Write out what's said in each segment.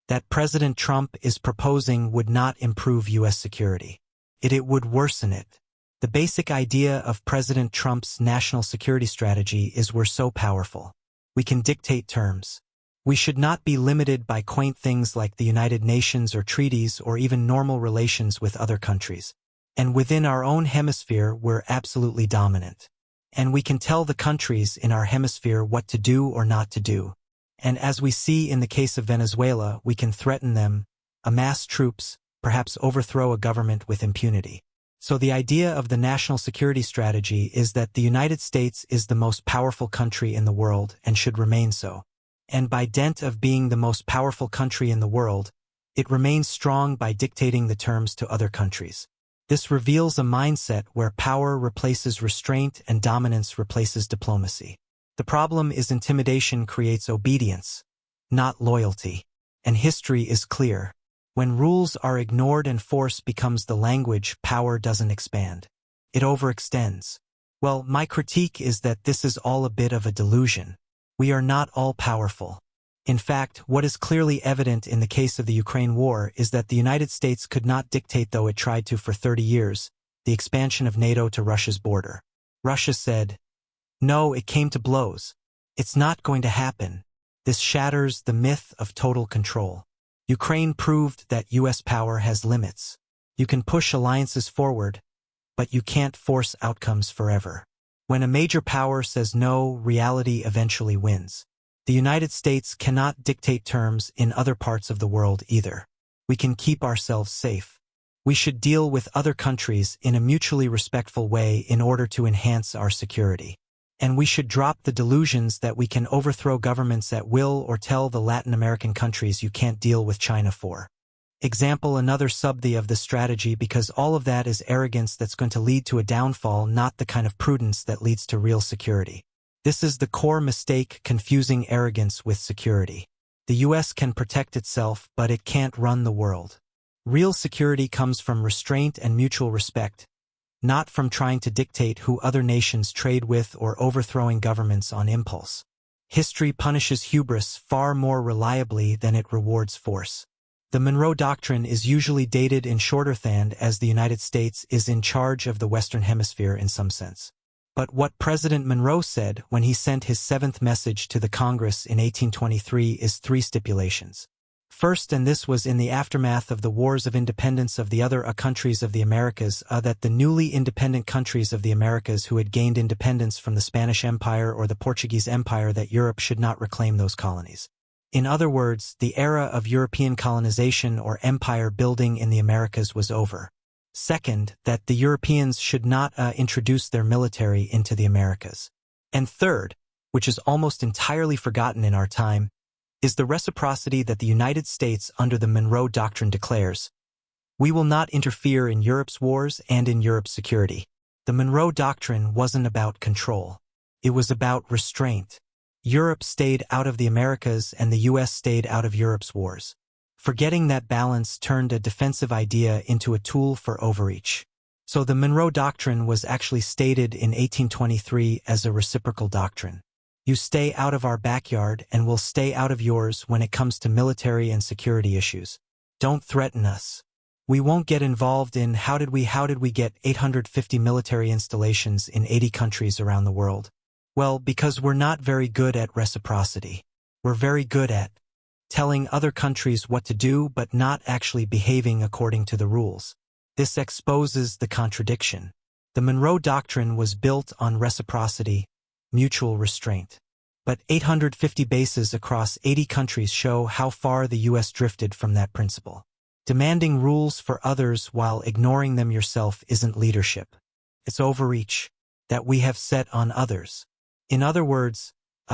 that President Trump is proposing would not improve U.S. security. It would worsen it. The basic idea of President Trump's national security strategy is we're so powerful. We can dictate terms. We should not be limited by quaint things like the United Nations or treaties or even normal relations with other countries. And within our own hemisphere, we're absolutely dominant. And we can tell the countries in our hemisphere what to do or not to do. And as we see in the case of Venezuela, we can threaten them, amass troops, perhaps overthrow a government with impunity. So the idea of the national security strategy is that the United States is the most powerful country in the world and should remain so. And by dint of being the most powerful country in the world, it remains strong by dictating the terms to other countries. This reveals a mindset where power replaces restraint and dominance replaces diplomacy. The problem is intimidation creates obedience, not loyalty. And history is clear. When rules are ignored and force becomes the language, power doesn't expand. It overextends. Well, my critique is that this is all a bit of a delusion. We are not all powerful. In fact, what is clearly evident in the case of the Ukraine war is that the United States could not dictate, though it tried to for 30 years, the expansion of NATO to Russia's border. Russia said, "No, it came to blows. It's not going to happen." This shatters the myth of total control. Ukraine proved that U.S. power has limits. You can push alliances forward, but you can't force outcomes forever. When a major power says no, reality eventually wins. The United States cannot dictate terms in other parts of the world either. We can keep ourselves safe. We should deal with other countries in a mutually respectful way in order to enhance our security. And we should drop the delusions that we can overthrow governments at will or tell the Latin American countries you can't deal with China for example. Another subtlety of this strategy, because all of that is arrogance that's going to lead to a downfall, not the kind of prudence that leads to real security. This is the core mistake, confusing arrogance with security. The U.S. can protect itself, but it can't run the world. Real security comes from restraint and mutual respect, not from trying to dictate who other nations trade with or overthrowing governments on impulse. History punishes hubris far more reliably than it rewards force. The Monroe Doctrine is usually dated in shorthand as the United States is in charge of the Western Hemisphere in some sense. But what President Monroe said when he sent his 7th message to the Congress in 1823 is 3 stipulations. First, and this was in the aftermath of the wars of independence of the other countries of the Americas, that the newly independent countries of the Americas who had gained independence from the Spanish Empire or the Portuguese Empire, that Europe should not reclaim those colonies. In other words, the era of European colonization or empire building in the Americas was over. Second, that the Europeans should not introduce their military into the Americas. And third, which is almost entirely forgotten in our time, is the reciprocity that the United States under the Monroe Doctrine declares. We will not interfere in Europe's wars and in Europe's security. The Monroe Doctrine wasn't about control. It was about restraint. Europe stayed out of the Americas and the U.S. stayed out of Europe's wars. Forgetting that balance turned a defensive idea into a tool for overreach. So the Monroe Doctrine was actually stated in 1823 as a reciprocal doctrine. You stay out of our backyard and we'll stay out of yours when it comes to military and security issues. Don't threaten us. We won't get involved in how did we get 850 military installations in 80 countries around the world. Well, because we're not very good at reciprocity. We're very good at telling other countries what to do but not actually behaving according to the rules. This exposes the contradiction. The Monroe Doctrine was built on reciprocity, mutual restraint. But 850 bases across 80 countries show how far the U.S. drifted from that principle. Demanding rules for others while ignoring them yourself isn't leadership. It's overreach that we have set on others. In other words,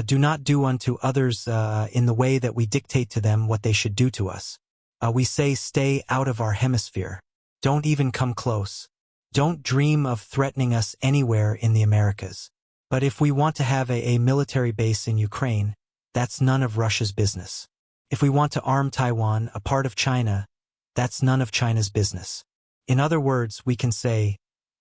do not do unto others in the way that we dictate to them what they should do to us. We say stay out of our hemisphere. Don't even come close. Don't dream of threatening us anywhere in the Americas. But if we want to have a military base in Ukraine, that's none of Russia's business. If we want to arm Taiwan, a part of China, that's none of China's business. In other words, we can say,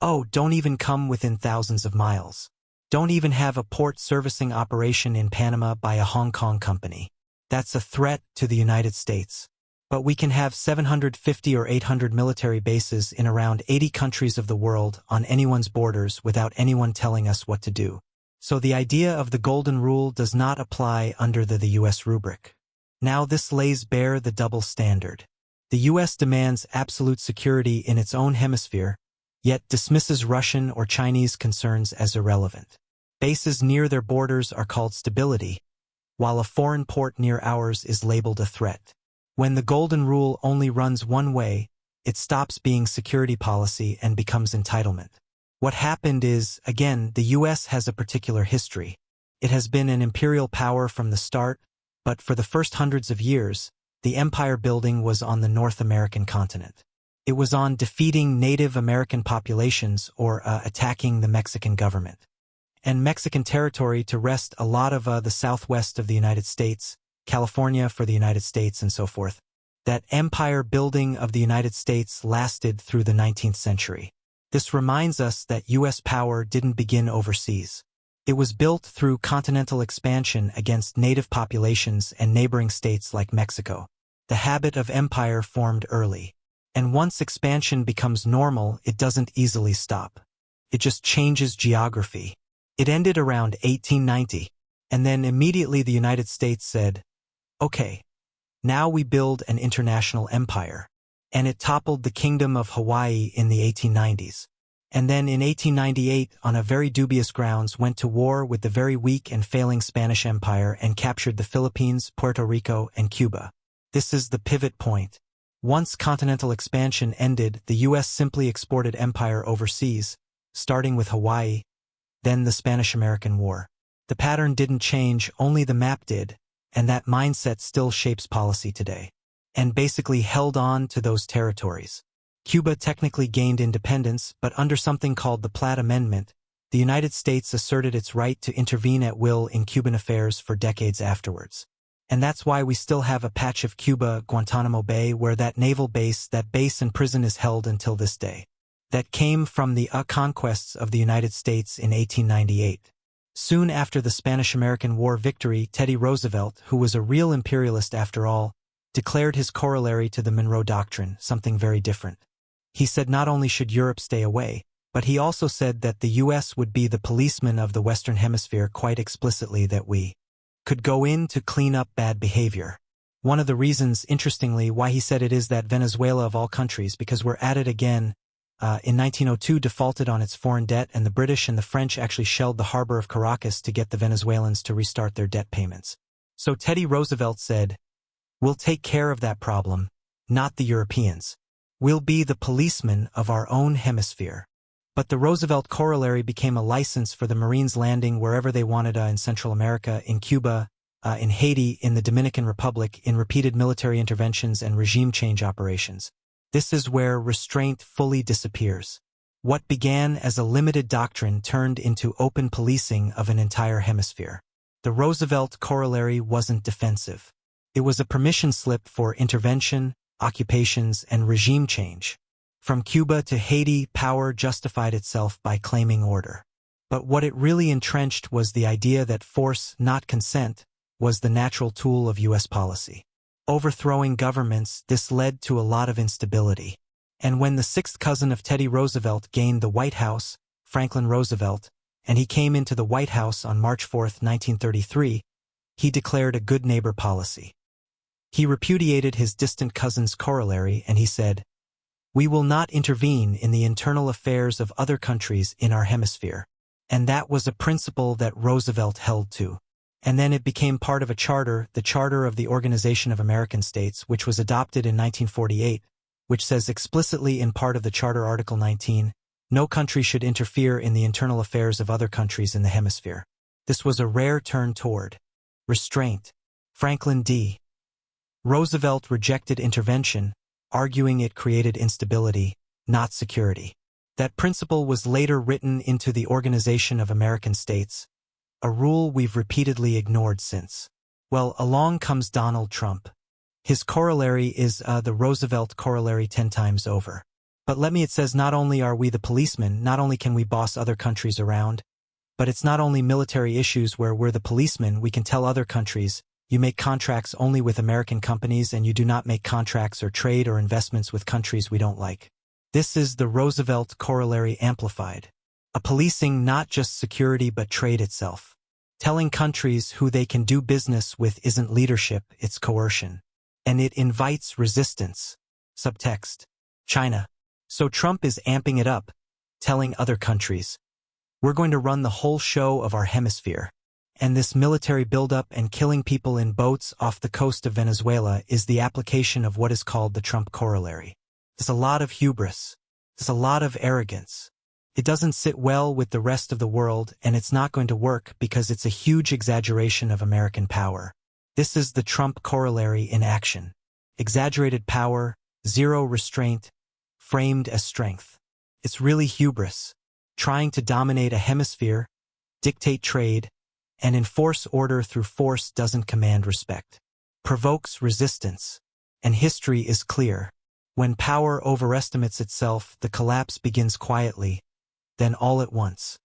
oh, don't even come within thousands of miles. Don't even have a port servicing operation in Panama by a Hong Kong company. That's a threat to the United States. But we can have 750 or 800 military bases in around 80 countries of the world on anyone's borders without anyone telling us what to do. So the idea of the golden rule does not apply under the U.S. rubric. Now this lays bare the double standard. The U.S. demands absolute security in its own hemisphere, yet dismisses Russian or Chinese concerns as irrelevant. Bases near their borders are called stability, while a foreign port near ours is labeled a threat. When the golden rule only runs one way, it stops being security policy and becomes entitlement. What happened is, again, the U.S. has a particular history. It has been an imperial power from the start, but for the first hundreds of years, the empire building was on the North American continent. It was on defeating Native American populations or attacking the Mexican government. And Mexican territory to wrest a lot of the southwest of the United States, California for the United States and so forth. That empire building of the United States lasted through the 19th century. This reminds us that U.S. power didn't begin overseas. It was built through continental expansion against native populations and neighboring states like Mexico. The habit of empire formed early. And once expansion becomes normal, it doesn't easily stop. It just changes geography. It ended around 1890, and then immediately the United States said, okay, now we build an international empire. And it toppled the Kingdom of Hawaii in the 1890s. And then in 1898, on a very dubious grounds, went to war with the very weak and failing Spanish Empire and captured the Philippines, Puerto Rico, and Cuba. This is the pivot point. Once continental expansion ended, the U.S. simply exported empire overseas, starting with Hawaii, then the Spanish-American War. The pattern didn't change, only the map did, and that mindset still shapes policy today. And basically held on to those territories. Cuba technically gained independence, but under something called the Platt Amendment, the United States asserted its right to intervene at will in Cuban affairs for decades afterwards. And that's why we still have a patch of Cuba, Guantanamo Bay, where that naval base, that base and prison is held until this day. That came from the conquests of the United States in 1898. Soon after the Spanish-American War victory, Teddy Roosevelt, who was a real imperialist after all, declared his corollary to the Monroe Doctrine, something very different. He said not only should Europe stay away, but he also said that the U.S. would be the policeman of the Western Hemisphere, quite explicitly that we could go in to clean up bad behavior. One of the reasons, interestingly, why he said it is that Venezuela of all countries, because we're at it again, in 1902 defaulted on its foreign debt, and the British and the French actually shelled the harbor of Caracas to get the Venezuelans to restart their debt payments. So Teddy Roosevelt said, we'll take care of that problem, not the Europeans. We'll be the policemen of our own hemisphere. But the Roosevelt corollary became a license for the Marines landing wherever they wanted in Central America, in Cuba, in Haiti, in the Dominican Republic, in repeated military interventions and regime change operations. This is where restraint fully disappears. What began as a limited doctrine turned into open policing of an entire hemisphere. The Roosevelt corollary wasn't defensive. It was a permission slip for intervention, occupations, and regime change. From Cuba to Haiti, power justified itself by claiming order. But what it really entrenched was the idea that force, not consent, was the natural tool of U.S. policy. Overthrowing governments, this led to a lot of instability. And when the sixth cousin of Teddy Roosevelt gained the White House, Franklin Roosevelt, and he came into the White House on March 4, 1933, he declared a good neighbor policy. He repudiated his distant cousin's corollary and he said, we will not intervene in the internal affairs of other countries in our hemisphere. And that was a principle that Roosevelt held to. And then it became part of a charter, the Charter of the Organization of American States, which was adopted in 1948, which says explicitly in part of the Charter Article 19, no country should interfere in the internal affairs of other countries in the hemisphere. This was a rare turn toward restraint. Franklin D. Roosevelt rejected intervention, arguing it created instability, not security. That principle was later written into the Organization of American States, a rule we've repeatedly ignored since. Well, along comes Donald Trump. His corollary is the Roosevelt corollary 10 times over. But it says not only are we the policemen, not only can we boss other countries around, but it's not only military issues where we're the policemen, we can tell other countries, You make contracts only with American companies and you do not make contracts or trade or investments with countries we don't like. This is the Roosevelt corollary amplified. A policing not just security but trade itself. Telling countries who they can do business with isn't leadership, it's coercion. And it invites resistance. Subtext. China. So Trump is amping it up, telling other countries, we're going to run the whole show of our hemisphere. And this military buildup and killing people in boats off the coast of Venezuela is the application of what is called the Trump corollary. There's a lot of hubris. There's a lot of arrogance. It doesn't sit well with the rest of the world, and it's not going to work because it's a huge exaggeration of American power. This is the Trump corollary in action. Exaggerated power, zero restraint, framed as strength. It's really hubris. Trying to dominate a hemisphere, dictate trade, and enforce order through force doesn't command respect. Provokes resistance. And history is clear. When power overestimates itself, the collapse begins quietly, then all at once.